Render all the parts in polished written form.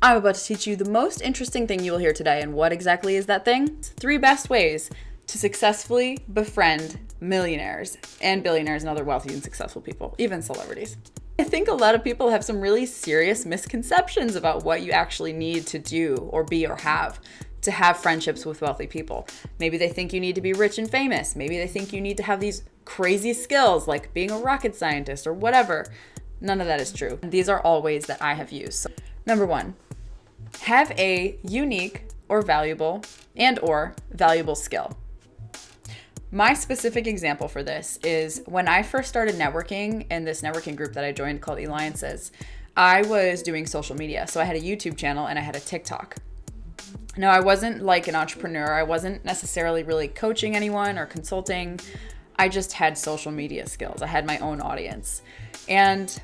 I'm about to teach you the most interesting thing you will hear today. And what exactly is that thing? 3 best ways to successfully befriend millionaires and billionaires and other wealthy and successful people, even celebrities. I think a lot of people have some really serious misconceptions about what you actually need to do or be or have to have friendships with wealthy people. Maybe they think you need to be rich and famous. Maybe they think you need to have these crazy skills like being a rocket scientist or whatever. None of that is true. These are all ways that I have used. So, number 1, have a unique or valuable skill. My specific example for this is when I first started networking in this networking group that I joined called Alliances, I was doing social media. So I had a YouTube channel and I had a TikTok. Now, I wasn't like an entrepreneur. I wasn't necessarily really coaching anyone or consulting. I just had social media skills. I had my own audience. And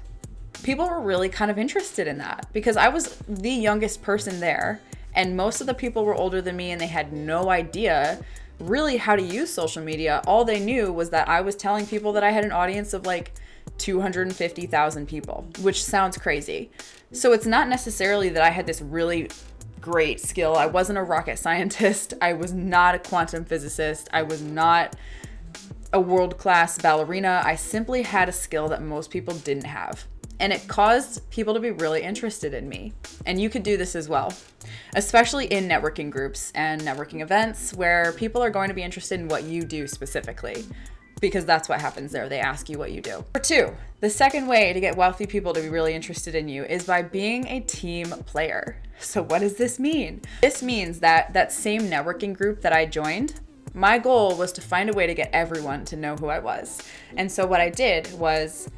people were really kind of interested in that because I was the youngest person there. And most of the people were older than me and they had no idea really how to use social media. All they knew was that I was telling people that I had an audience of like 250,000 people, which sounds crazy. So it's not necessarily that I had this really great skill. I wasn't a rocket scientist. I was not a quantum physicist. I was not a world-class ballerina. I simply had a skill that most people didn't have. And it caused people to be really interested in me. And you could do this as well, especially in networking groups and networking events where people are going to be interested in what you do specifically, because that's what happens there. They ask you what you do. Number 2, the second way to get wealthy people to be really interested in you is by being a team player. So what does this mean? This means that same networking group that I joined, my goal was to find a way to get everyone to know who I was. And so what I did was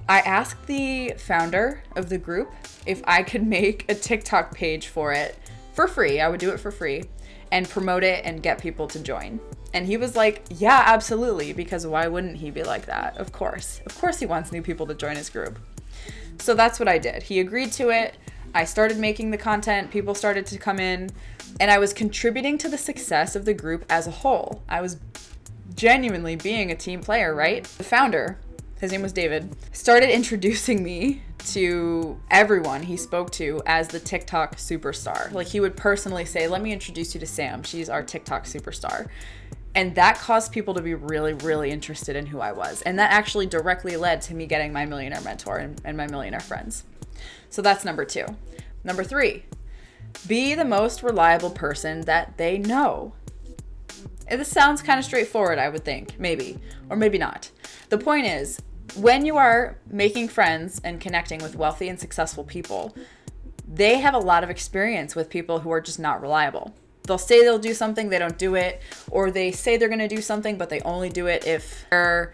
I asked the founder of the group if I could make a TikTok page for it for free. I would do it for free and promote it and get people to join. And he was like, yeah, absolutely, because why wouldn't he be like that? Of course he wants new people to join his group. So that's what I did. He agreed to it. I started making the content. People started to come in and I was contributing to the success of the group as a whole. I was genuinely being a team player, right? The founder, his name was David, started introducing me to everyone he spoke to as the TikTok superstar. Like he would personally say, let me introduce you to Sam. She's our TikTok superstar. And that caused people to be really, really interested in who I was. And that actually directly led to me getting my millionaire mentor and my millionaire friends. So that's number 2. Number 3, be the most reliable person that they know. And this sounds kind of straightforward, I would think, maybe, or maybe not. The point is, when you are making friends and connecting with wealthy and successful people, they have a lot of experience with people who are just not reliable. They'll say they'll do something, they don't do it, or they say they're going to do something, but they only do it if their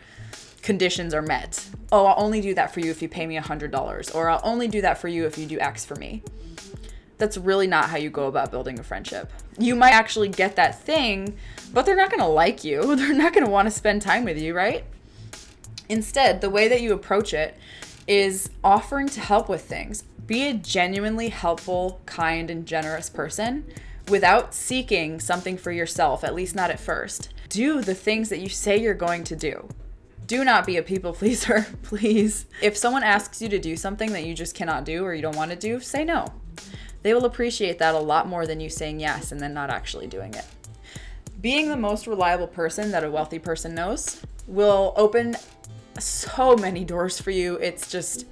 conditions are met. Oh, I'll only do that for you if you pay me $100, or I'll only do that for you if you do X for me. That's really not how you go about building a friendship. You might actually get that thing, but they're not going to like you. They're not going to want to spend time with you, right? Instead, the way that you approach it is offering to help with things. Be a genuinely helpful, kind, and generous person without seeking something for yourself, at least not at first. Do the things that you say you're going to do. Do not be a people pleaser, please. If someone asks you to do something that you just cannot do or you don't want to do, say no. They will appreciate that a lot more than you saying yes and then not actually doing it. Being the most reliable person that a wealthy person knows will open so many doors for you. It's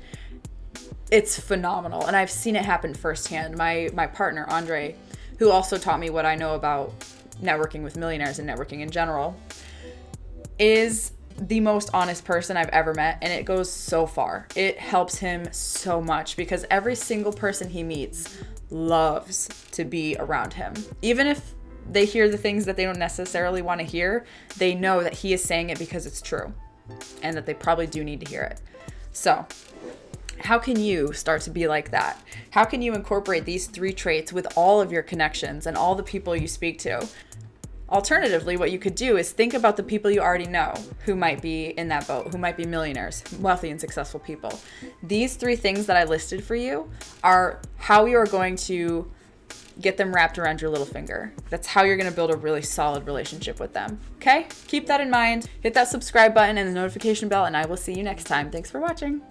phenomenal. And I've seen it happen firsthand. My partner, Andre, who also taught me what I know about networking with millionaires and networking in general, is the most honest person I've ever met, and it goes so far. It helps him so much because every single person he meets loves to be around him. Even if they hear the things that they don't necessarily want to hear, they know that he is saying it because it's true and that they probably do need to hear it. So, how can you start to be like that? How can you incorporate these 3 traits with all of your connections and all the people you speak to? Alternatively, what you could do is think about the people you already know who might be in that boat, who might be millionaires, wealthy and successful people. These 3 things that I listed for you are how you are going to get them wrapped around your little finger. That's how you're going to build a really solid relationship with them. Okay? Keep that in mind. Hit that subscribe button and the notification bell, and I will see you next time. Thanks for watching.